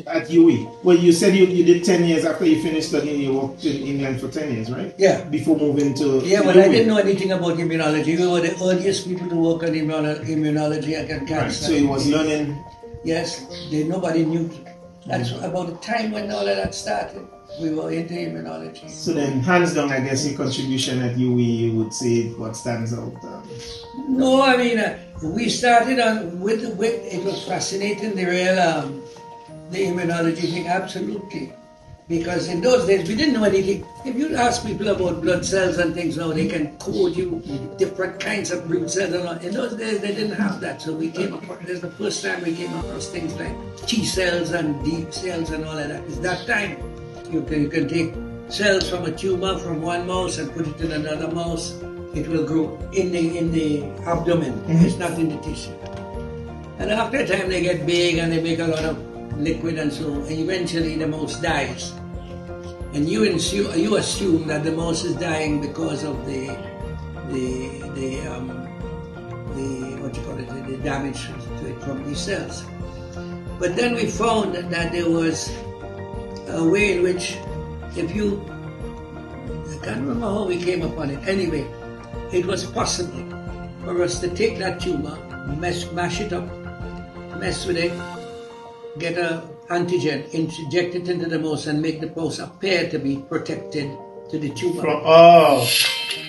At UE. Well, you said you did 10 years after you finished studying. You worked in England for 10 years, right? Yeah. Before moving to Yeah, well, UE. I didn't know anything about immunology. We were the earliest people to work on immunology and cancer. Right. So you was learning. Yes, nobody knew. That's about the time when all of that started. We were into immunology. So then, hands down, I guess your contribution at UE, you would say what stands out. No, I mean, we started on with it was fascinating, the real the immunology thing, absolutely. Because in those days we didn't know anything. If you ask people about blood cells and things now, they can code you different kinds of blood cells and all. In those days they didn't have that. So we came across, this is the first time we came across things like T cells and D cells and all of that. It's that time you can take cells from a tumor from one mouse and put it in another mouse. It will grow in the abdomen. It's not in the tissue. And after a time they get big and they make a lot of liquid and so eventually the mouse dies. And you assume that the mouse is dying because of the what you call it, the damage to it from these cells. But then we found that there was a way in which if you, I can't remember how we came upon it. Anyway, it was possible for us to take that tumor, mash it up, mess with it, get an antigen, inject it into the mouse and make the mouse appear to be protected to the tumor.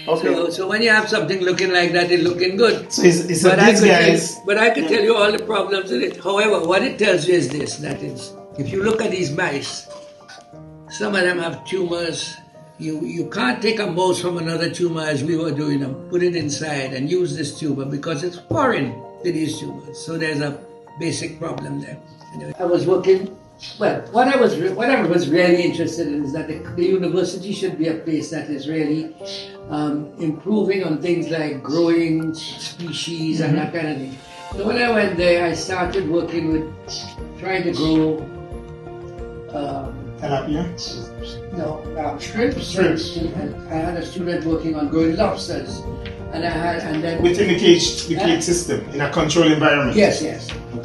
Okay. So when you have something looking like that, it's looking good. So it's but I could tell you all the problems with it. However, what it tells you is this, that is, if you look at these mice, some of them have tumors. You can't take a mouse from another tumor as we were doing and put it inside and use this tumor because it's foreign to these tumors. So there's a basic problem there. Anyway, I was working, well, what I was really interested in is that the university should be a place that is really improving on things like growing species and that kind of thing. So when I went there, I started working with trying to grow tilapia? No, shrimps. And I had a student working on growing lobsters. And then within the cage system, in a controlled environment. Yes. Okay.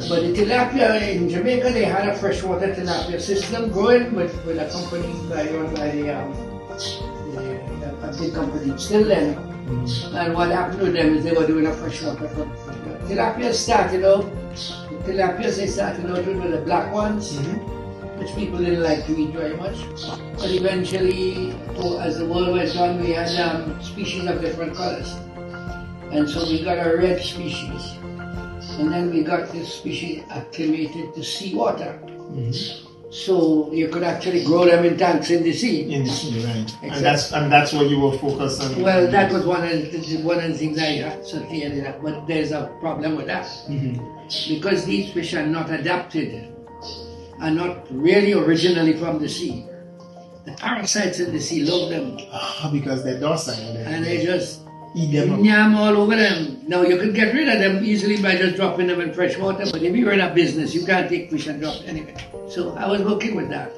But the tilapia in Jamaica, they had a freshwater tilapia system growing with a company run by a big company, Steele. And what happened with them is they were doing a freshwater. Tilapia started out. They started out with the black ones, which people didn't like to eat very much. But eventually, as the world went on, we had species of different colors. And so we got a red species. And then we got this species acclimated to seawater. So you could actually grow them in tanks in the sea. In the sea, right. And that's what you were focused on? Well, that was one of the things I certainly ended up, but there's a problem with that. Because these fish are not adapted, are not really originally from the sea. The parasites in the sea love them. Because they're docile. And they just eat them yam all over them. Now you can get rid of them easily by just dropping them in fresh water, but if you're in a business, you can't take fish and drop anyway. So I was working with that.